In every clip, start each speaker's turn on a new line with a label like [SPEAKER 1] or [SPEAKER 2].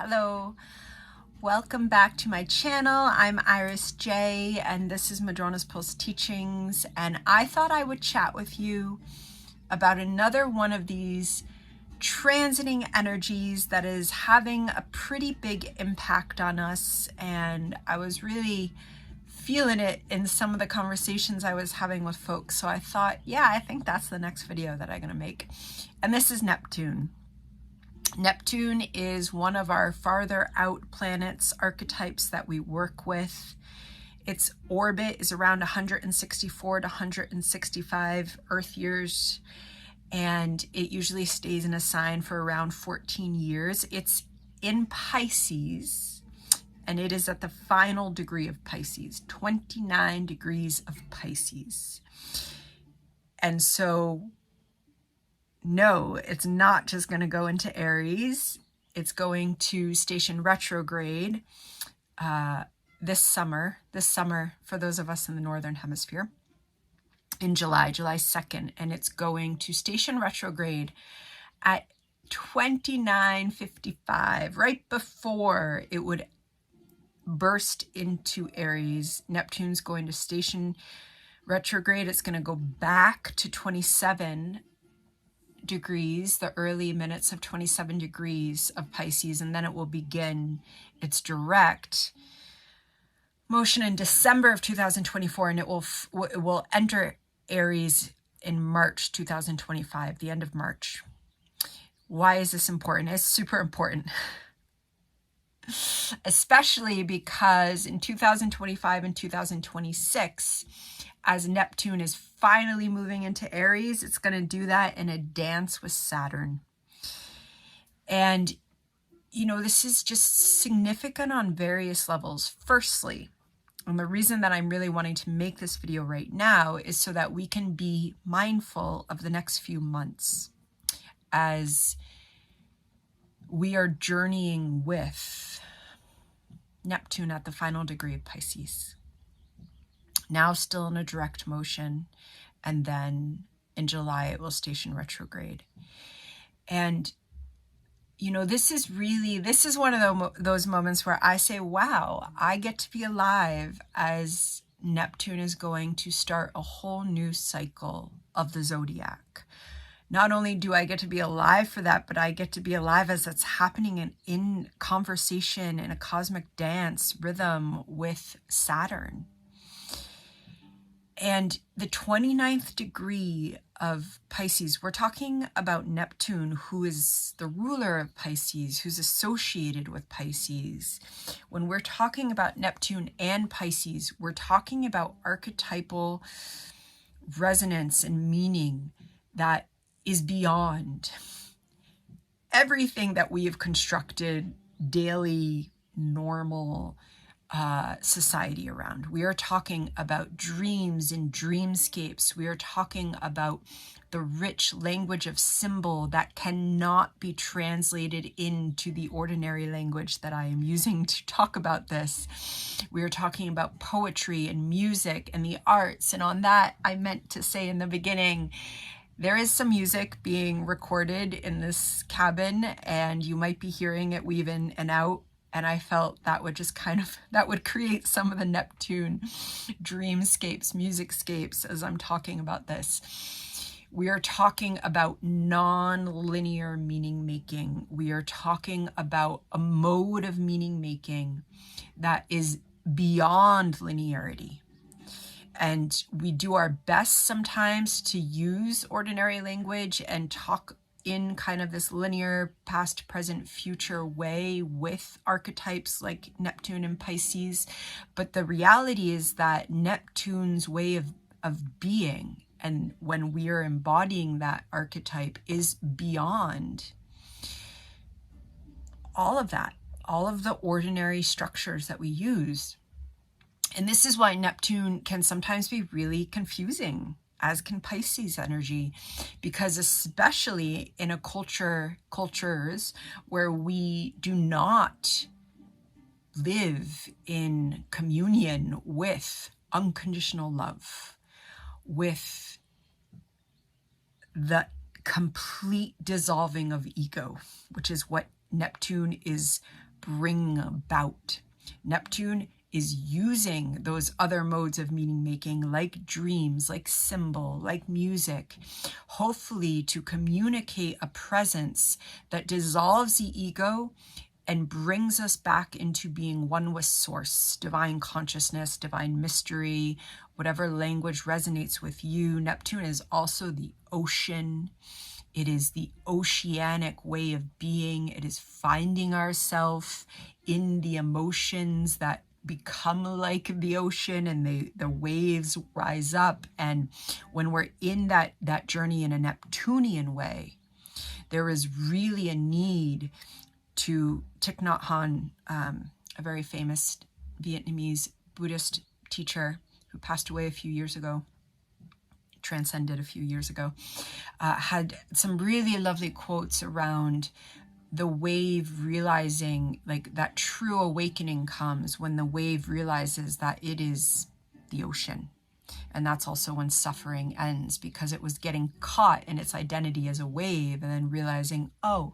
[SPEAKER 1] Hello, welcome back to my channel. I'm Iris J, and this is Madrona's Pulse Teachings, and I thought I would chat with you about another one of these transiting energies that is having a pretty big impact on us, and I was really feeling it in some of the conversations I was having with folks. So I thought, yeah, I think that's the next video that I'm going to make. And this is Neptune. Neptune is one of our farther out planets, archetypes that we work with. Its orbit is around 164 to 165 Earth years, and it usually stays in a sign for around 14 years. It's in Pisces, and it is at the final degree of Pisces, 29 degrees of Pisces. And so no, it's not just going to go into Aries. It's going to station retrograde this summer for those of us in the Northern Hemisphere, in July 2nd. And it's going to station retrograde at 29:55, right before it would burst into Aries. Neptune's going to station retrograde. It's going to go back to 27 degrees, the early minutes of 27 degrees of Pisces, and then it will begin its direct motion in December of 2024, and it will enter Aries in March 2025, the end of March. Why is this important? It's super important. Especially because in 2025 and 2026, as Neptune is finally moving into Aries, it's going to do that in a dance with Saturn. And, you know, this is just significant on various levels. Firstly, and the reason that I'm really wanting to make this video right now is so that we can be mindful of the next few months as we are journeying with Neptune at the final degree of Pisces. Now still in a direct motion, and then in July it will station retrograde. And, you know, this is one of those moments where I say, wow, I get to be alive as Neptune is going to start a whole new cycle of the zodiac. Not only do I get to be alive for that, but I get to be alive as it's happening in conversation, in a cosmic dance rhythm with Saturn. And the 29th degree of Pisces, we're talking about Neptune, who is the ruler of Pisces, who's associated with Pisces. When we're talking about Neptune and Pisces, we're talking about archetypal resonance and meaning that is beyond everything that we have constructed daily, normal society around. We are talking about dreams and dreamscapes. We are talking about the rich language of symbol that cannot be translated into the ordinary language that I am using to talk about this. We are talking about poetry and music and the arts. And on that, I meant to say in the beginning, there is some music being recorded in this cabin, and you might be hearing it weave in and out. And I felt that would just that would create some of the Neptune dreamscapes, musicscapes as I'm talking about this. We are talking about non-linear meaning making. We are talking about a mode of meaning making that is beyond linearity. And we do our best sometimes to use ordinary language and talk in kind of this linear past, present, future way with archetypes like Neptune and Pisces. But the reality is that Neptune's way of being, and when we are embodying that archetype, is beyond all of that, all of the ordinary structures that we use. And this is why Neptune can sometimes be really confusing, as can Pisces energy, because especially in cultures where we do not live in communion with unconditional love, with the complete dissolving of ego, which is what Neptune is bring about. Neptune is using those other modes of meaning making, like dreams, like symbol, like music, hopefully to communicate a presence that dissolves the ego and brings us back into being one with source, divine consciousness, divine mystery, whatever language resonates with you. Neptune is also the ocean. It is the oceanic way of being. It is finding ourselves in the emotions that become like the ocean, and the waves rise up. And when we're in that journey in a Neptunian way, there is really a need to Thich Nhat Hanh, a very famous Vietnamese Buddhist teacher who passed away a few years ago, transcended a few years ago, had some really lovely quotes around the wave realizing, like, that true awakening comes when the wave realizes that it is the ocean. And that's also when suffering ends, because it was getting caught in its identity as a wave and then realizing, oh,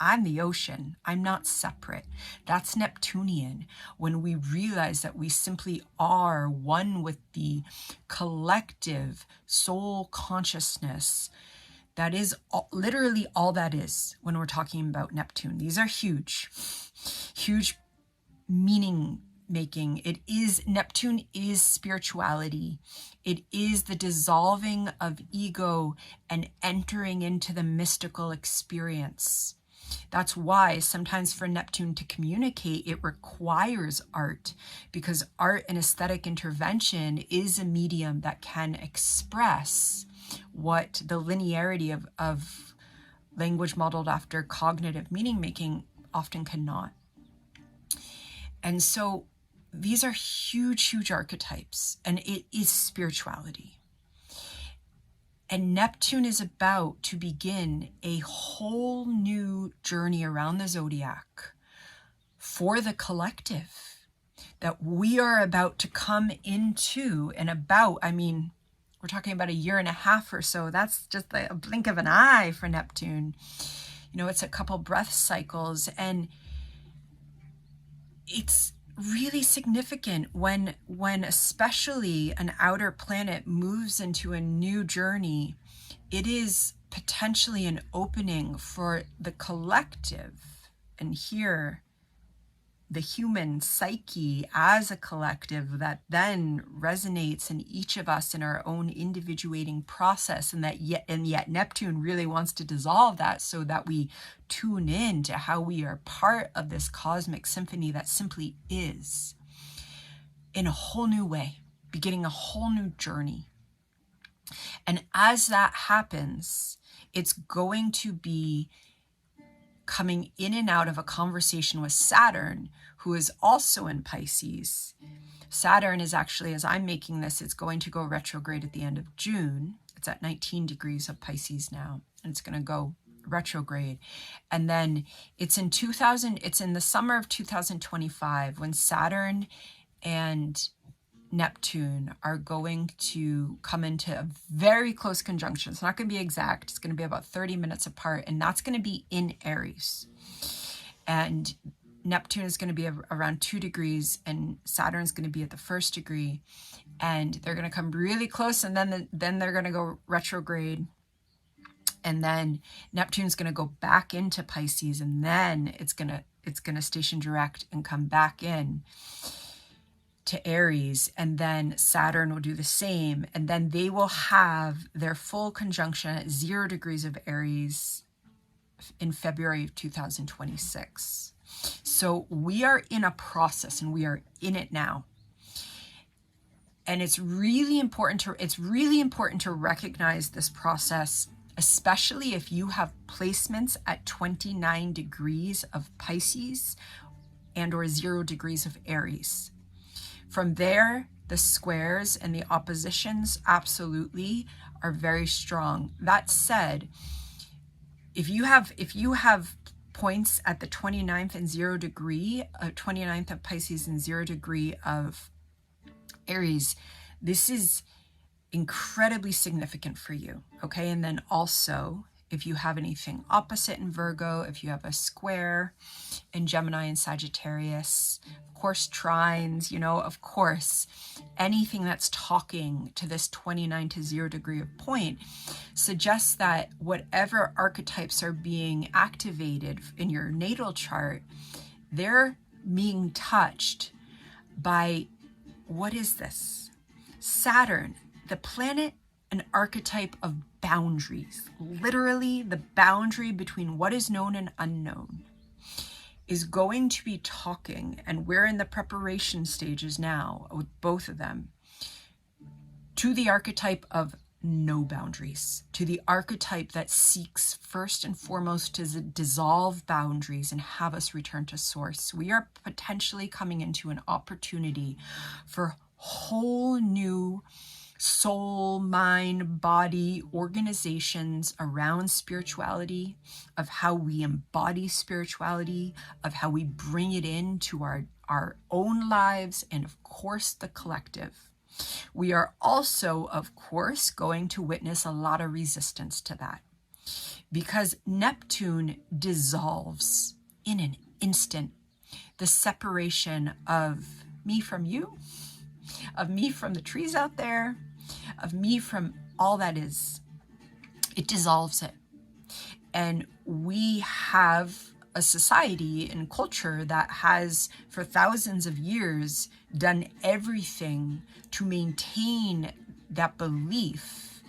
[SPEAKER 1] I'm the ocean. I'm not separate. That's Neptunian, when we realize that we simply are one with the collective soul consciousness. That is literally all that is when we're talking about Neptune. These are huge, huge meaning making. Neptune is spirituality. It is the dissolving of ego and entering into the mystical experience. That's why sometimes for Neptune to communicate, it requires art, because art and aesthetic intervention is a medium that can express what the linearity of language modeled after cognitive meaning making often cannot. And so these are huge, huge archetypes, and it is spirituality. And Neptune is about to begin a whole new journey around the zodiac for the collective that we are about to come into. And we're talking about a year and a half or so. That's just a blink of an eye for Neptune. It's a couple breath cycles, and it's really significant when especially an outer planet moves into a new journey. It is potentially an opening for the collective, and here the human psyche as a collective that then resonates in each of us in our own individuating process, and yet Neptune really wants to dissolve that so that we tune in to how we are part of this cosmic symphony that simply is, in a whole new way, beginning a whole new journey. And as that happens, it's going to be coming in and out of a conversation with Saturn, who is also in Pisces. Saturn is actually, as I'm making this, it's going to go retrograde at the end of June. It's at 19 degrees of Pisces now, and it's going to go retrograde. And then it's in the summer of 2025 when Saturn and Neptune are going to come into a very close conjunction. It's not going to be exact. It's going to be about 30 minutes apart, and that's going to be in Aries. And Neptune is going to be around 2 degrees, and Saturn is going to be at the 1st degree, and they're going to come really close, and then they're going to go retrograde, and then Neptune's going to go back into Pisces, and then it's going to station direct and come back in to Aries, and then Saturn will do the same, and then they will have their full conjunction at 0 degrees of Aries in February of 2026. So we are in a process, and we are in it now. And it's really important to recognize this process, especially if you have placements at 29 degrees of Pisces and or 0 degrees of Aries. From there, the squares and the oppositions absolutely are very strong. That said, if you have points at the 29th and 0 degree, 29th of Pisces and 0 degree of Aries, this is incredibly significant for you, okay? And then also if you have anything opposite in Virgo, if you have a square in Gemini and Sagittarius, of course, trines, of course, anything that's talking to this 29 to 0 degree of point suggests that whatever archetypes are being activated in your natal chart, they're being touched by, what is this? Saturn, the planet, an archetype of boundaries, literally the boundary between what is known and unknown, is going to be talking, and we're in the preparation stages now with both of them, to the archetype of no boundaries, to the archetype that seeks first and foremost to dissolve boundaries and have us return to source. We are potentially coming into an opportunity for whole new soul, mind, body organizations around spirituality, of how we embody spirituality, of how we bring it into our own lives, and of course the collective. We are also, of course, going to witness a lot of resistance to that, because Neptune dissolves in an instant the separation of me from you, of me from the trees out there, of me from all that is. It dissolves it. And we have a society and culture that has, for thousands of years, done everything to maintain that belief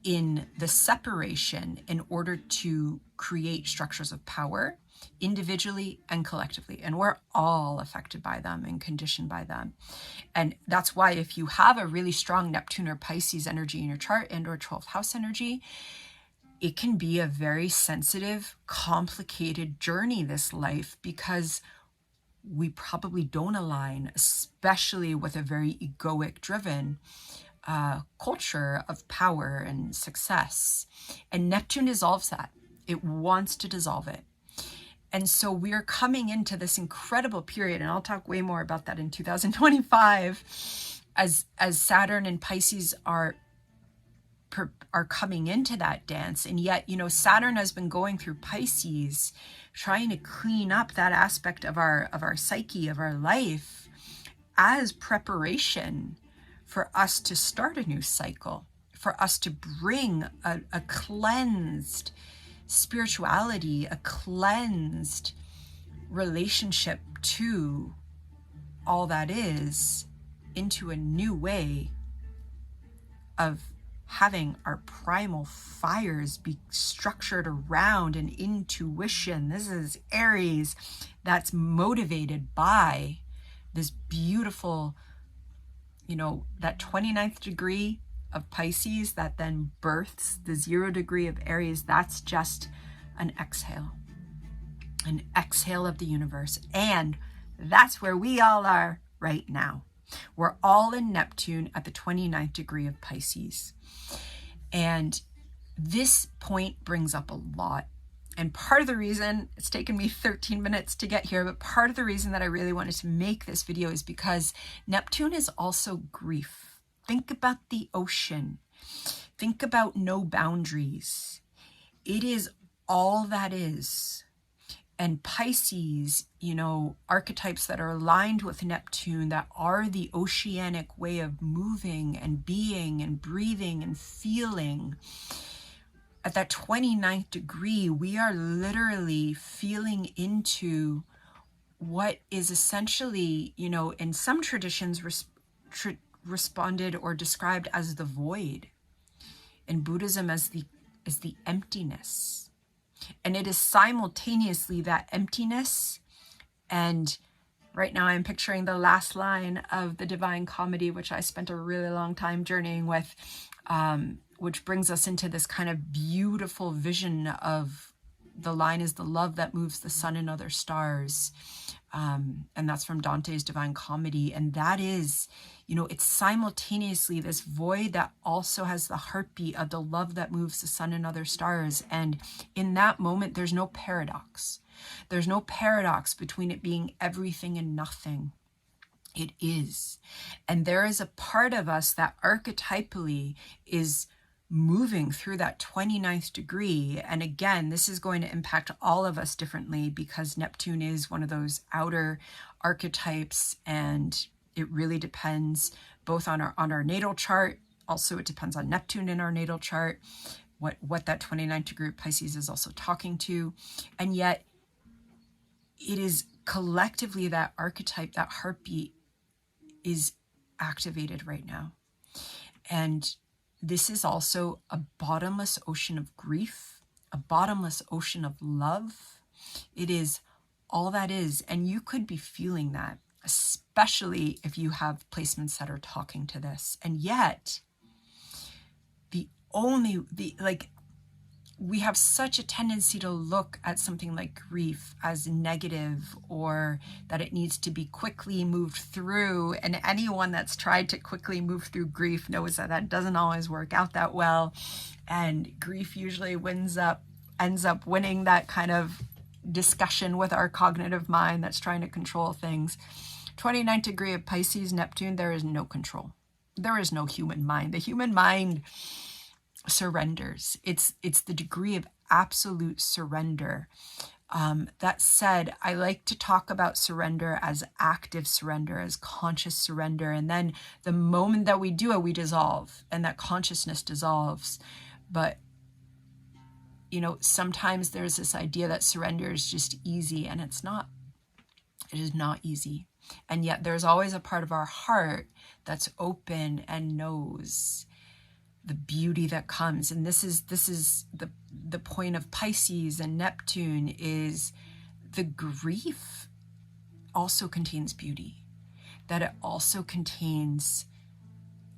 [SPEAKER 1] in the separation in order to create structures of power, individually and collectively. And we're all affected by them and conditioned by them. And that's why if you have a really strong Neptune or Pisces energy in your chart and or 12th house energy, it can be a very sensitive, complicated journey, this life, because we probably don't align, especially with a very egoic driven culture of power and success. And Neptune dissolves that. It wants to dissolve it. And so we're coming into this incredible period, and I'll talk way more about that in 2025, as Saturn and Pisces are coming into that dance. And yet, Saturn has been going through Pisces, trying to clean up that aspect of our psyche, of our life, as preparation for us to start a new cycle, for us to bring a cleansed spirituality, a cleansed relationship to all that is, into a new way of having our primal fires be structured around an intuition. This is Aries that's motivated by this beautiful, that 29th degree of Pisces that then births the 0 degree of Aries. That's just an exhale of the universe. And that's where we all are right now. We're all in Neptune at the 29th degree of Pisces. And this point brings up a lot. And part of the reason, it's taken me 13 minutes to get here, but part of the reason that I really wanted to make this video is because Neptune is also grief. Think about the ocean. Think about no boundaries. It is all that is. And Pisces, archetypes that are aligned with Neptune, that are the oceanic way of moving and being and breathing and feeling. At that 29th degree, we are literally feeling into what is essentially, in some traditions responded or described as the void. In Buddhism as the emptiness. And it is simultaneously that emptiness, and right now I'm picturing the last line of the Divine Comedy, which I spent a really long time journeying with, which brings us into this kind of beautiful vision of the line is the love that moves the sun and other stars. And that's from Dante's Divine Comedy. And that is, it's simultaneously this void that also has the heartbeat of the love that moves the sun and other stars. And in that moment, there's no paradox. There's no paradox between it being everything and nothing. It is. And there is a part of us that archetypally is moving through that 29th degree. And again, this is going to impact all of us differently because Neptune is one of those outer archetypes, and it really depends both on our natal chart. Also, it depends on Neptune in our natal chart, what that 29th degree of Pisces is also talking to. And yet it is collectively that archetype, that heartbeat is activated right now. And this is also a bottomless ocean of grief, a bottomless ocean of love. It is all that is. And you could be feeling that, especially if you have placements that are talking to this. And yet, we have such a tendency to look at something like grief as negative, or that it needs to be quickly moved through. And anyone that's tried to quickly move through grief knows that that doesn't always work out that well. And grief usually ends up winning that kind of discussion with our cognitive mind that's trying to control things. 29th degree of Pisces, Neptune, there is no control. There is no human mind. The human mind surrenders. It's the degree of absolute surrender. That said, I like to talk about surrender as active surrender, as conscious surrender. And then the moment that we do it, we dissolve, and that consciousness dissolves. But, you know, sometimes there's this idea that surrender is just easy, and it's not. It is not easy. And yet there's always a part of our heart that's open and knows the beauty that comes. And this is the point of Pisces and Neptune, is the grief also contains beauty, that it also contains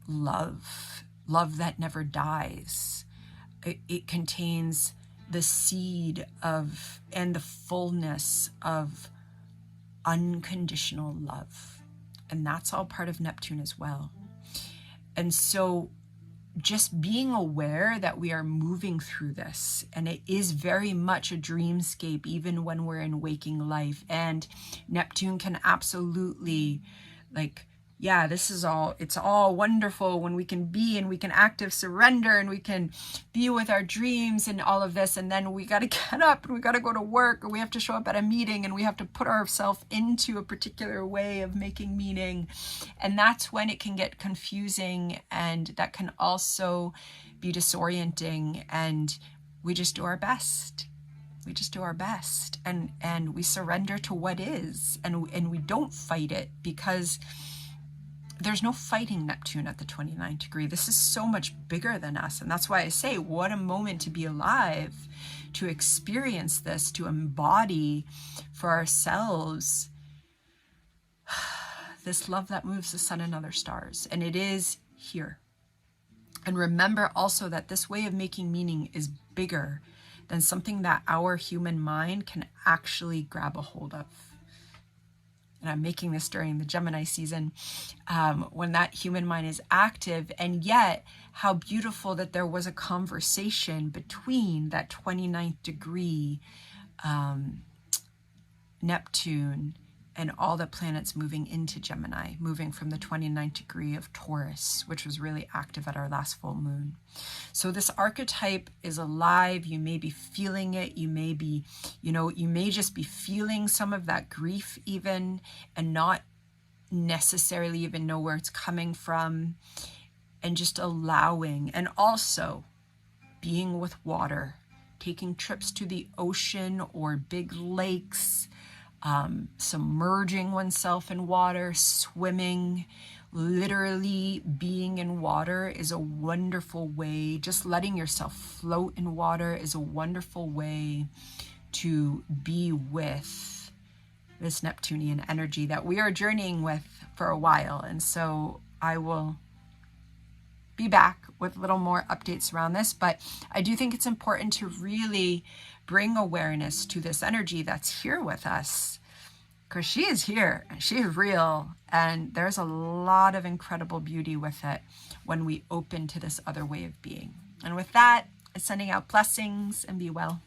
[SPEAKER 1] love that never dies. It contains the seed of and the fullness of unconditional love. And that's all part of Neptune as well. And so just being aware that we are moving through this, and it is very much a dreamscape even when we're in waking life. And Neptune can absolutely, like, yeah, it's all wonderful when we can be and we can active surrender and we can be with our dreams and all of this. And then we got to get up and we got to go to work, or we have to show up at a meeting and we have to put ourselves into a particular way of making meaning. And that's when it can get confusing, and that can also be disorienting. And we just do our best. We just do our best, and we surrender to what is, and we don't fight it, because there's no fighting Neptune at the 29th degree. This is so much bigger than us. And that's why I say, what a moment to be alive, to experience this, to embody for ourselves this love that moves the sun and other stars. And it is here. And remember also that this way of making meaning is bigger than something that our human mind can actually grab a hold of. And I'm making this during the Gemini season, when that human mind is active. And yet, how beautiful that there was a conversation between that 29th degree Neptune and all the planets moving into Gemini, moving from the 29th degree of Taurus, which was really active at our last full moon. So this archetype is alive. You may be feeling it. You may be, you may just be feeling some of that grief even, and not necessarily even know where it's coming from, and just allowing, and also being with water, taking trips to the ocean or big lakes, submerging oneself in water, swimming, literally being in water is a wonderful way. Just letting yourself float in water is a wonderful way to be with this Neptunian energy that we are journeying with for a while. And so I will be back with a little more updates around this, but I do think it's important to really bring awareness to this energy that's here with us, because she is here and she is real, and there's a lot of incredible beauty with it when we open to this other way of being. And with that, I'm sending out blessings, and be well.